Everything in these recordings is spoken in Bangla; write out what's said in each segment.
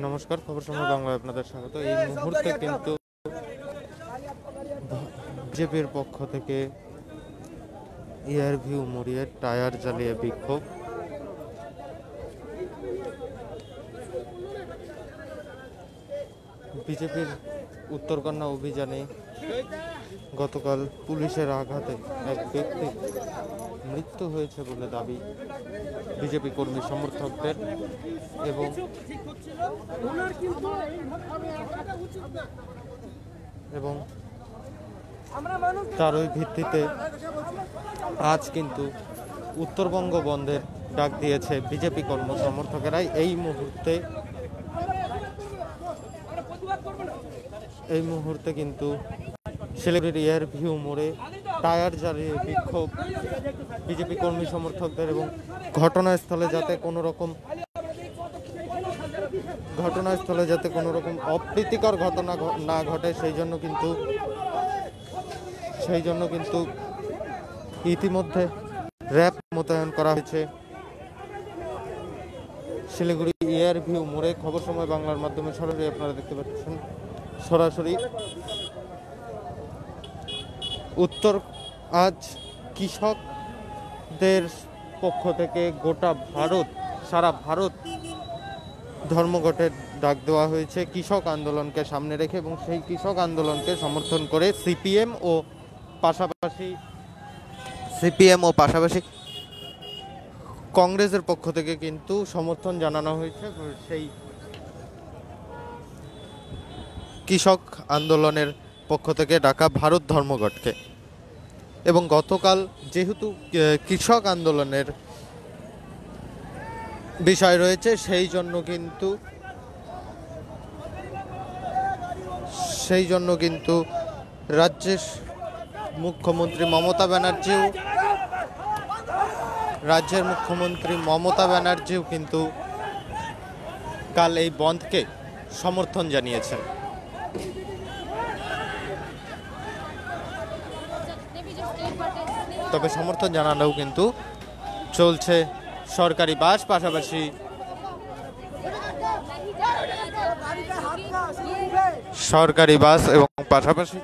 নমস্কার, খবর সময় বাংলায় আপনাদের স্বাগত। এই মুহূর্তে কিন্তু বিজেপির পক্ষ থেকে এয়ারভিউ মুড়িয়ে টায়ার জ্বালিয়ে বিক্ষোভ। বিজেপির উত্তরকন্যা অভিযানে গতকাল পুলিশের আঘাতে এক ব্যক্তির মৃত্যু হয়েছে বলে দাবি বিজেপি কর্মী সমর্থকদের এবং তার ওই ভিত্তিতে আজ কিন্তু উত্তরবঙ্গ বন্ধের ডাক দিয়েছে বিজেপি কর্মী সমর্থকেরাই। এই মুহূর্তে কিন্তু শিলিগুড়ির এয়ারভিউ মোড়ে টায়ার জ্বালিয়ে বিক্ষোভ বিজেপি কর্মী সমর্থকদের এবং ঘটনাস্থলে যাতে কোনো রকম অপ্রীতিকর ঘটনা না ঘটে সেই জন্য কিন্তু ইতিমধ্যে র্যাব মোতায়েন করা হয়েছে শিলিগুড়ি এয়ারভিউ মোড়ে। খবর সময় বাংলার মাধ্যমে সরাসরি আপনারা দেখতে পাচ্ছেন, সরাসরি আজ কৃষকদের পক্ষ থেকে সারা ভারত ধর্মঘটের ডাক দেওয়া হয়েছে কৃষক আন্দোলনকে সামনে রেখে, এবং সেই কৃষক আন্দোলনকে সমর্থন করে সিপিএম ও পাশাপাশি কংগ্রেসের পক্ষ থেকে কিন্তু সমর্থন জানানো হয়েছে সেই কৃষক আন্দোলনের পক্ষ থেকে ডাকা ভারত ধর্মঘটকে। এবং গতকাল যেহেতু কৃষক আন্দোলনের বিষয় রয়েছে সেই জন্য কিন্তু রাজ্যের মুখ্যমন্ত্রী মমতা ব্যানার্জিও কিন্তু কাল এই বন্ধকে সমর্থন জানিয়েছেন। তবে সমর্থন জানালেও কিন্তু চলছে সরকারি বাস, পাশাপাশি এবং পাশাপাশি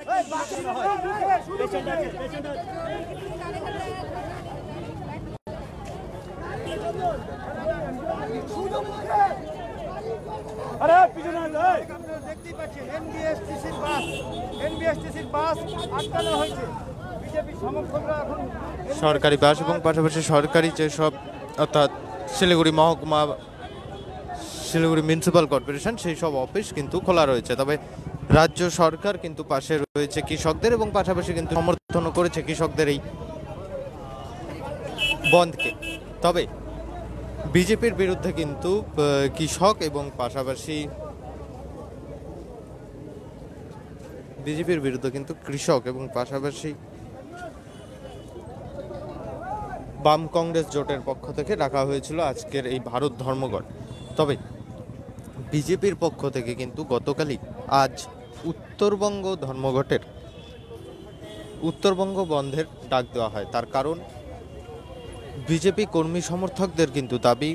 সরকারি বাস এবং পাশাপাশি সরকারি যেসব, অর্থাৎ শিলিগুড়ি মহকুমা, শিলিগুড়ি মিউনিসিপ্যাল কর্পোরেশন, সেই সব অফিস কিন্তু খোলা রয়েছে। তবে রাজ্য সরকার কিন্তু পাশে রয়েছে কৃষকদের এবং পাশাপাশি কিন্তু সমর্থন করেছে কৃষকদের এই বন্ধকে। তবে বিজেপির বিরুদ্ধে কিন্তু কৃষক এবং পাশাপাশি বাম কংগ্রেস জোটের পক্ষ থেকে ডাকা হয়েছিল আজকের এই ভারত ধর্মঘট। তবে বিজেপির পক্ষ থেকে কিন্তু গতকালই আজ উত্তরবঙ্গ বন্ধের ডাক দেওয়া হয়। তার কারণ বিজেপি কর্মী সমর্থকদের কিন্তু দাবি,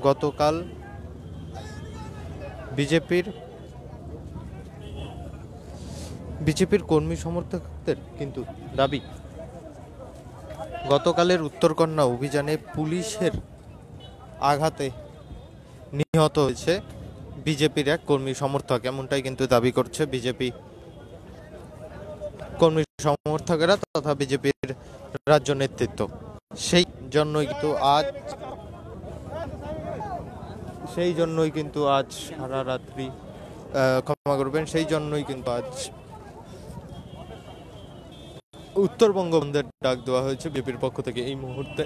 গতকাল বিজেপির কর্মী সমর্থকদের কিন্তু দাবি, গতকালের উত্তরকন্যা অভিযানে পুলিশের আঘাতে নিহত হয়েছে বিজেপির এক কর্মী সমর্থক, এমনটাই কিন্তু দাবি করছে বিজেপি কর্মী সমর্থকেরা তথা বিজেপির রাজ্য নেতৃত্ব। সেই জন্যই কিন্তু আজ সারা রাত্রি উত্তরবঙ্গ বন্ধের ডাক দেওয়া হয়েছে বিজেপির পক্ষ থেকে। এই মুহূর্তে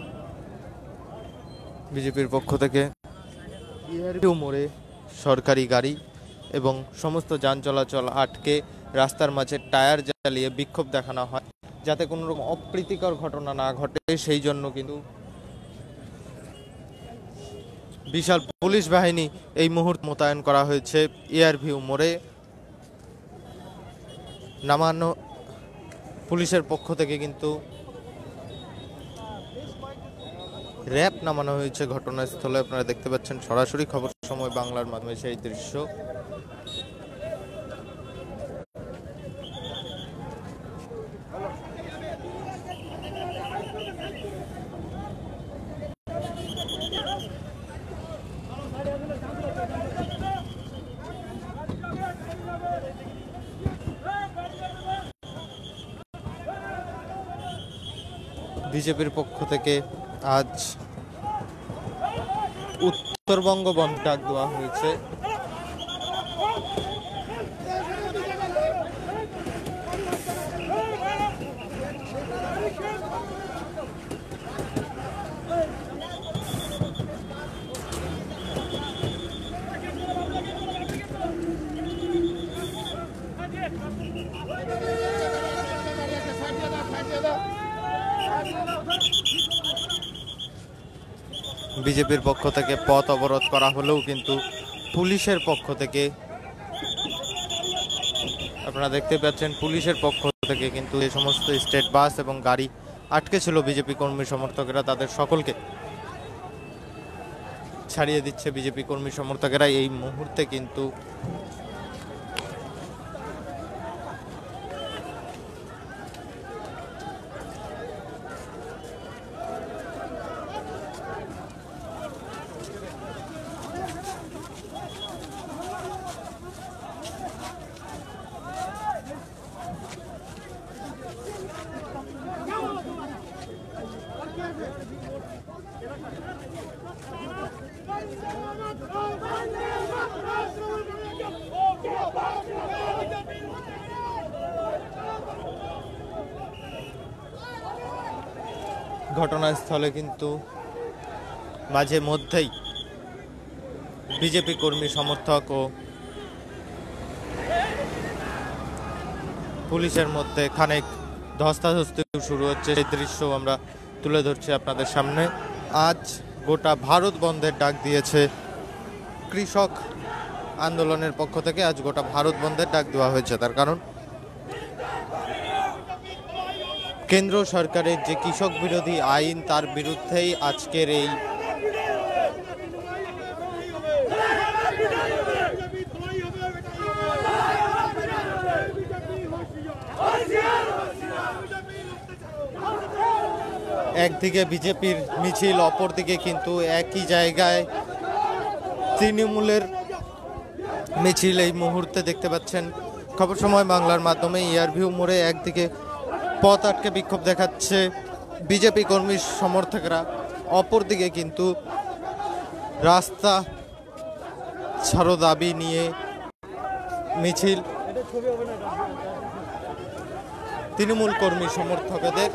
বিজেপির পক্ষ থেকে মোড়ে সরকারি গাড়ি এবং সমস্ত যান চলাচল আটকে রাস্তার মাঝে টায়ার জ্বালিয়ে বিক্ষোভ দেখানো হয় যাতে কোনো রকম অপ্রীতিকর ঘটনা না ঘটে। সেই জন্য কিন্তু বিশাল পুলিশ বাহিনী এই মুহূর্তে মোতায়েন করা হয়েছে এয়ারভিউ মোড়ে। নামানো পুলিশের পক্ষ থেকে কিন্তু র্যাব নামানো হয়েছে ঘটনাস্থলে। আপনারা দেখতে পাচ্ছেন সরাসরি খবর সময় বাংলার মাধ্যমে সেই দৃশ্য। বিজেপির পক্ষ থেকে আজ উত্তরবঙ্গ বন্ধ ডাক দেওয়া হয়েছে। বিজেপির পক্ষ থেকে পথ অবরোধ করা হলেও কিন্তু পুলিশের পক্ষ থেকে, আপনারা দেখতে পাচ্ছেন পুলিশের পক্ষ থেকে কিন্তু এই সমস্ত স্টেট বাস এবং গাড়ি আটকে ছিল বিজেপি কর্মী সমর্থকেরা, তাদের সকলকে ছাড়িয়ে দিচ্ছে বিজেপি কর্মী সমর্থকেরা এই মুহূর্তে। কিন্তু ঘটনাস্থলে কিন্তু মাঝে মধ্যেই বিজেপি কর্মী সমর্থক ও পুলিশের মধ্যে খানিক ধস্তাধস্তি শুরু হচ্ছে, সেই দৃশ্য আমরা তুলে ধরছি আপনাদের সামনে। আজ গোটা ভারত বন্ধের ডাক দিয়েছে কৃষক আন্দোলনের পক্ষ থেকে। আজ গোটা ভারত বন্ধের ডাক দেওয়া হয়েছে, তার কারণ কেন্দ্র সরকারের যে কৃষক বিরোধী আইন তার বিরুদ্ধেই আজকের এই একদিকে বিজেপির মিছিল, অপরদিকে কিন্তু একই জায়গায় তৃণমূলের মিছিল। এই মুহূর্তে দেখতে পাচ্ছেন খবর সময় বাংলার মাধ্যমে ইয়ারভিউ মোড়ে একদিকে পথ আটকে বিক্ষোভ দেখাচ্ছে বিজেপি কর্মী সমর্থকরা, অপরদিকে কিন্তু রাস্তা ছাড়ো দাবি নিয়ে মিছিল তৃণমূল কর্মী সমর্থকদের।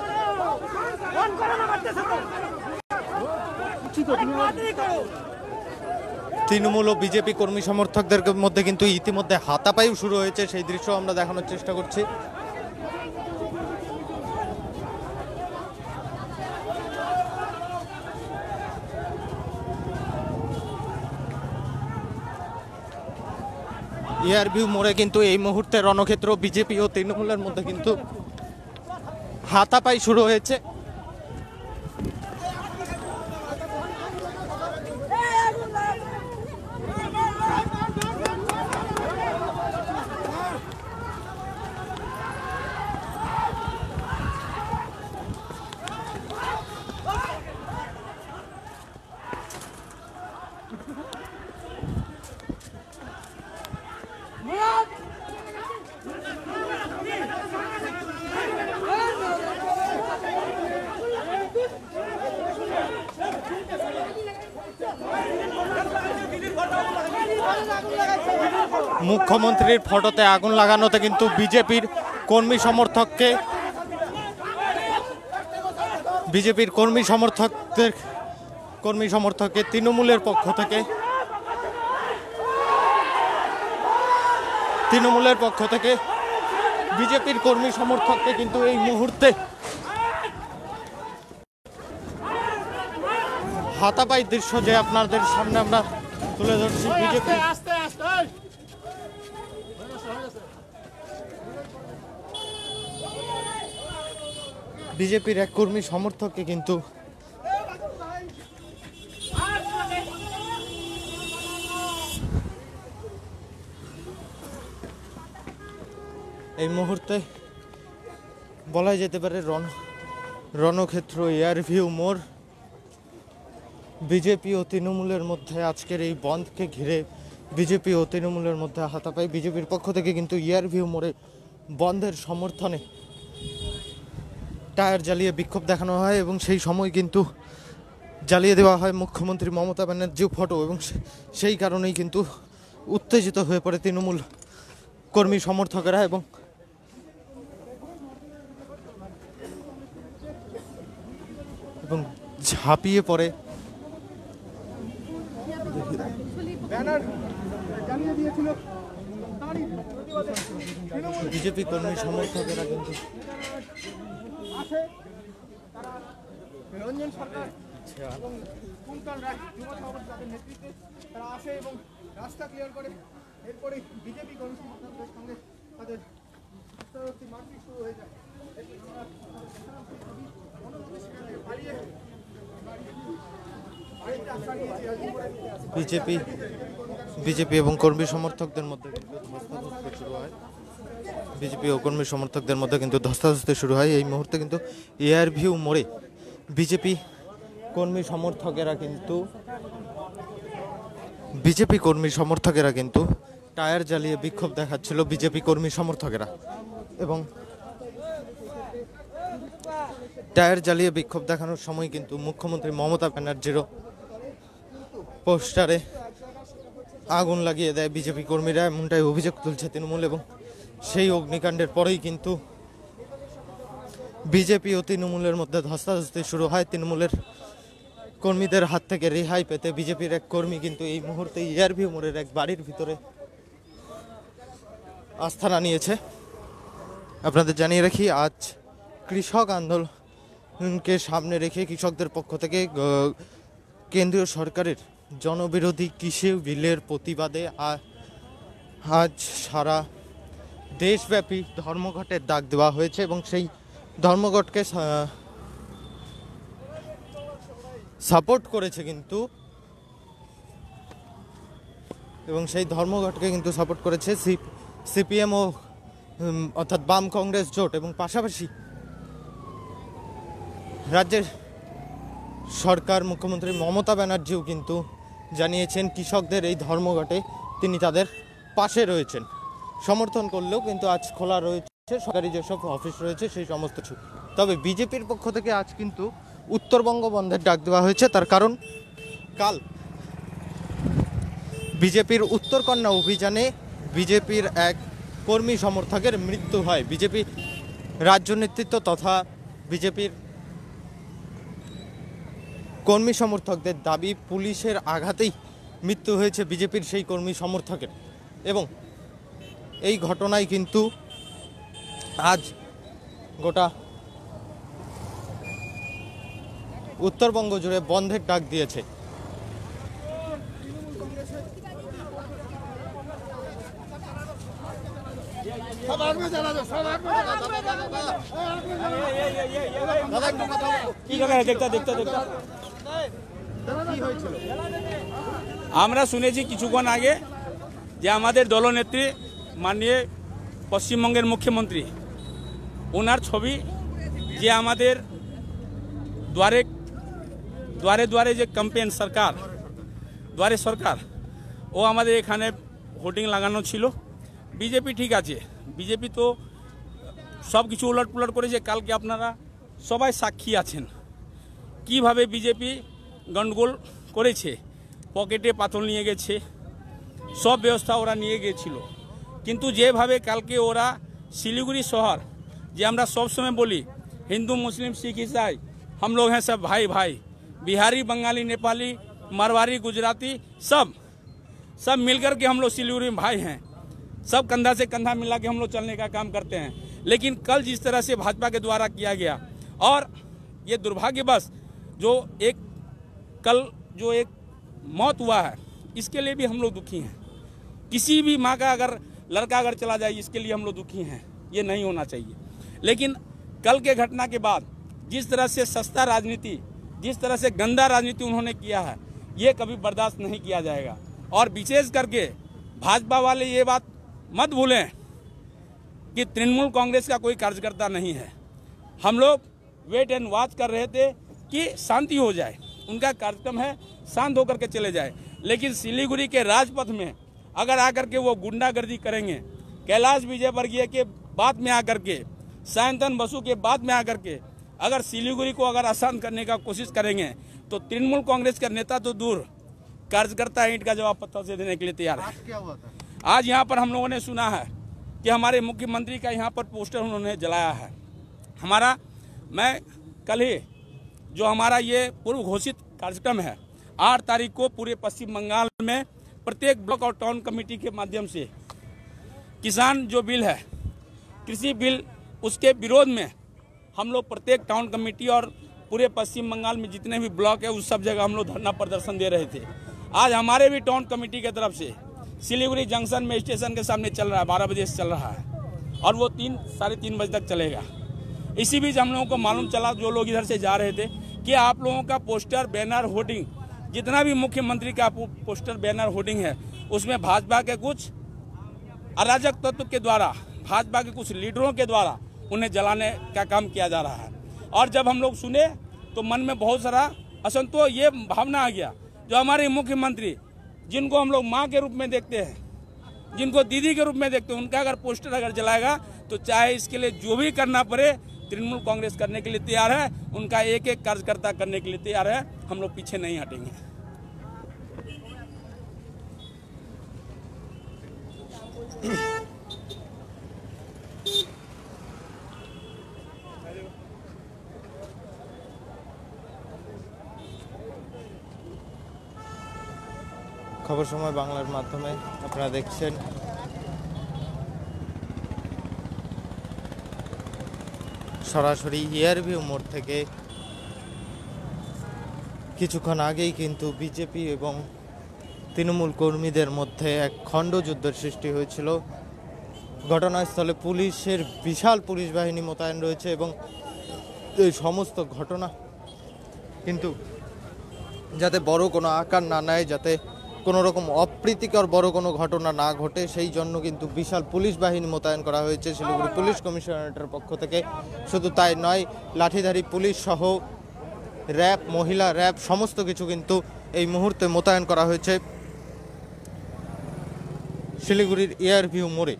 তৃণমূল ও বিজেপি কর্মী সমর্থকদের মধ্যে কিন্তু ইতিমধ্যে হাতাপাই শুরু হয়েছে, সেই দৃশ্য আমরা দেখানোর চেষ্টা করছি। ইয়ারভিউ মোড়ে কিন্তু এই মুহূর্তে রণক্ষেত্র বিজেপি ও তৃণমূলের মধ্যে কিন্তু হাতাপাই শুরু হয়েছে। মুখ্যমন্ত্রীর ফটোতে আগুন লাগানোতে কিন্তু বিজেপির কর্মী সমর্থককে তৃণমূলের পক্ষ থেকে বিজেপির কর্মী সমর্থককে কিন্তু এই মুহূর্তে হাতাপাই দৃশ্য যে আপনাদের সামনে আমরা তুলে ধরছি। বিজেপির এক কর্মী সমর্থককে কিন্তু এই মুহূর্তে বলা যেতে পারে রণক্ষেত্র এয়ারভিউ মোড়। বিজেপি ও তৃণমূলের মধ্যে আজকের এই বন্ধকে ঘিরে বিজেপি ও তৃণমূলের মধ্যে হাতাপাই। বিজেপির পক্ষ থেকে কিন্তু এয়ারভিউ মোড়ে বন্ধের সমর্থনে টায়ার জ্বালিয়ে বিক্ষোভ দেখানো হয় এবং সেই সময় কিন্তু জ্বালিয়ে দেওয়া হয় মুখ্যমন্ত্রী মমতা ব্যানার্জির ফটো, এবং সেই কারণেই কিন্তু উত্তেজিত হয়ে পড়ে তৃণমূল কর্মী সমর্থকেরা এবং ঝাঁপিয়ে পড়ে বিজেপি কর্মী সমর্থকেরা কিন্তু রঞ্জন সরকার এবং কুন্তল রায় যুব সভাপতির নেতৃত্বে তারা আসে এবং রাস্তা ক্লিয়ার করে। এরপরে বিজেপি কর্মী সমর্থকদের সঙ্গে তাদের মারপিট শুরু হয়ে যায়। বিজেপি এবং কর্মী সমর্থকদের মধ্যে কিন্তু ধস্তাধস্তি শুরু হয়। বিজেপি ও কর্মী সমর্থকদের মধ্যে কিন্তু ধস্তাধস্তি শুরু হয়। এই মুহূর্তে কিন্তু এয়ারভিউ মোড়ে বিজেপি কর্মী সমর্থকেরা কিন্তু টায়ার জ্বালিয়ে বিক্ষোভ দেখাচ্ছিল বিজেপি কর্মী সমর্থকেরা, এবং টায়ার জ্বালিয়ে বিক্ষোভ দেখানোর সময় কিন্তু মুখ্যমন্ত্রী মমতা ব্যানার্জিরও পোস্টারে আগুন লাগিয়ে দেয় বিজেপি কর্মীরা, এমনটাই অভিযোগ তুলছে তৃণমূল। এবং সেই অগ্নিকাণ্ডের পরেই কিন্তু বিজেপি ও তৃণমূলের মধ্যে ধস্তাধস্তি শুরু হয়। তৃণমূলের কর্মীদের হাত থেকে রেহাই পেতে বিজেপির এক কর্মী কিন্তু এই মুহূর্তে এয়ারভিউ মোড়ের এক বাড়ির ভিতরে আস্থানা নিয়েছে। আপনাদের জানিয়ে রাখি, আজ কৃষক আন্দোলনকে সামনে রেখে কৃষকদের পক্ষ থেকে কেন্দ্রীয় সরকারের জনবিরোধী কৃষি বিলের প্রতিবাদে আজ সারা দেশব্যাপী ধর্মঘটের ডাক দেওয়া হয়েছে, এবং সেই ধর্মঘটকে সাপোর্ট করেছে কিন্তু, এবং সেই ধর্মঘটকে কিন্তু সাপোর্ট করেছে সিপিএম ও অর্থাৎ বাম কংগ্রেস জোট। এবং পাশাপাশি রাজ্যের সরকার মুখ্যমন্ত্রী মমতা ব্যানার্জিও কিন্তু জানিয়েছেন কৃষকদের এই ধর্মঘটে তিনি তাদের পাশে রয়েছেন। সমর্থন করলেও কিন্তু আজ খোলা রয়েছে সরকারি যেসব অফিস রয়েছে সেই সমস্ত কিছু। তবে বিজেপির পক্ষ থেকে আজ কিন্তু উত্তরবঙ্গ বন্ধের ডাক দেওয়া হয়েছে। তার কারণ, কাল বিজেপির উত্তরকন্যা অভিযানে বিজেপির এক কর্মী সমর্থকের মৃত্যু হয়। বিজেপি রাজ্য নেতৃত্ব তথা বিজেপির কর্মী সমর্থকদের দাবি, পুলিশের আঘাতেই মৃত্যু হয়েছে বিজেপির সেই কর্মী সমর্থকের, এবং এই ঘটনায় কিন্তু আজ গোটা উত্তরবঙ্গ জুড়ে বন্ধের ডাক দিয়েছে। আমরা শুনেছি কিছুক্ষণ আগে যে আমাদের দলনেত্রী মাননীয় পশ্চিমবঙ্গের মুখ্যমন্ত্রী, ওনার ছবি যে আমাদের দ্বারে দ্বারে যে ক্যাম্পেইন সরকার দ্বারে সরকার, ও আমাদের এখানে হোর্ডিং লাগানো ছিল। বিজেপি ঠিক আছে, বিজেপি তো সব কিছু উলটপুলট করেছে। কালকে আপনারা সবাই সাক্ষী আছেন কিভাবে বিজেপি গন্ডগোল করেছে, পকেটে পাথর নিয়ে গেছে, সব ব্যবস্থা ওরা নিয়ে গেছিল। কিন্তু যেভাবে কালকে ওরা শিলিগুড়ি শহর, যে আমরা সব সময় বলি हिंदू मुस्लिम सिख ईसाई हम लोग हैं सब भाई भाई, बिहारी बंगाली नेपाली मारवाड़ी गुजराती सब मिलकर के हम लोग सिलीगुड़ी में भाई हैं, सब कंधा से कंधा मिला के हम लोग चलने का काम करते हैं। लेकिन कल जिस तरह से भाजपा के द्वारा किया गया, और ये दुर्भाग्यवश कल जो एक मौत हुआ है, इसके लिए भी हम लोग दुखी हैं। किसी भी माँ का अगर लड़का अगर चला जाए, इसके लिए हम लोग दुखी हैं, ये नहीं होना चाहिए। लेकिन कल के घटना के बाद जिस तरह से सस्ता राजनीति, जिस तरह से गंदा राजनीति उन्होंने किया है, ये कभी बर्दाश्त नहीं किया जाएगा। और विशेष करके भाजपा वाले ये बात मत भूलें कि तृणमूल कांग्रेस का कोई कार्यकर्ता नहीं है। हम लोग वेट एंड वॉच कर रहे थे कि शांति हो जाए, उनका कार्यक्रम है शांत होकर के चले जाए। लेकिन सिलीगुड़ी के राजपथ में अगर आकर के वो गुंडागर्दी करेंगे, कैलाश विजयवर्गीय के बाद में आकर के, सायंतन बसु के बाद में आकर के अगर सिलीगुड़ी को अगर अशांत करने का कोशिश करेंगे तो तृणमूल कांग्रेस का नेता तो दूर, कार्यकर्ता ईंट का जवाब पत्थर से देने के लिए तैयार है। क्या हुआ था? आज यहाँ पर हम लोगों ने सुना है कि हमारे मुख्यमंत्री का यहाँ पर पोस्टर उन्होंने जलाया है। मैं कल ही जो हमारा ये पूर्व घोषित कार्यक्रम है 8 तारीख को पूरे पश्चिम बंगाल में प्रत्येक ब्लॉक और टाउन कमेटी के माध्यम से किसान जो बिल है, कृषि बिल, उसके विरोध में हम लोग प्रत्येक टाउन कमेटी और पूरे पश्चिम बंगाल में जितने भी ब्लॉक है उस सब जगह हम लोग धरना प्रदर्शन दे रहे थे। आज हमारे भी टाउन कमेटी की तरफ से सिलीगुड़ी जंक्शन में स्टेशन के सामने चल रहा है, 12 बजे से चल रहा है और वो 3-3:30 बजे तक चलेगा। इसी बीच हम लोगों को मालूम चला, जो लोग इधर से जा रहे थे, कि आप लोगों का पोस्टर, बैनर, होर्डिंग, जितना भी मुख्यमंत्री का पोस्टर, बैनर, होर्डिंग है, उसमें भाजपा के कुछ अराजक तत्व के द्वारा, भाजपा के कुछ लीडरों के द्वारा उन्हें जलाने का काम किया जा रहा है। और जब हम लोग सुने तो मन में बहुत सारा असंतोष, ये भावना आ गया, जो हमारे मुख्यमंत्री, जिनको हम लोग माँ के रूप में देखते हैं, जिनको दीदी के रूप में देखते हैं, उनका अगर पोस्टर अगर जलाएगा तो चाहे इसके लिए जो भी करना पड़े तृणमूल कांग्रेस करने के लिए तैयार है, उनका एक एक कार्यकर्ता करने के लिए तैयार है। हम लोग पीछे नहीं हटेंगे। খবর সময় বাংলার মাধ্যমে আপনারা দেখছেন সরাসরি এয়ারভিউ মোড় থেকে। কিছুক্ষণ আগেই কিন্তু বিজেপি এবং তৃণমূল কর্মীদের মধ্যে এক খণ্ডযুদ্ধের সৃষ্টি হয়েছিল। ঘটনাস্থলে পুলিশের বিশাল পুলিশ বাহিনী মোতায়েন রয়েছে এবং এই সমস্ত ঘটনা কিন্তু যাতে বড় কোনো আকার না নেয়, যাতে কোনো রকম অপ্রীতিকর বড় কোনো ঘটনা না ঘটে, সেই জন্য কিন্তু বিশাল পুলিশ বাহিনী মোতায়েন করা হয়েছে শিলিগুড়ি পুলিশ কমিশনারেটের পক্ষ থেকে। শুধু তাই নয়, লাঠিধারী পুলিশ সহ র্যাব, মহিলা র্যাব, সমস্ত কিছু কিন্তু এই মুহূর্তে মোতায়েন করা হয়েছে শিলিগুড়ির এয়ারভিউ মোড়ে।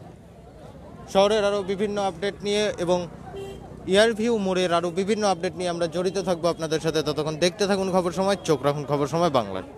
শহরের আরও বিভিন্ন আপডেট নিয়ে এবং এয়ারভিউ মোড়ের আরও বিভিন্ন আপডেট নিয়ে আমরা জড়িত থাকবো আপনাদের সাথে। ততক্ষণ দেখতে থাকুন খবর সময়, চোখ রাখুন খবর সময় বাংলায়।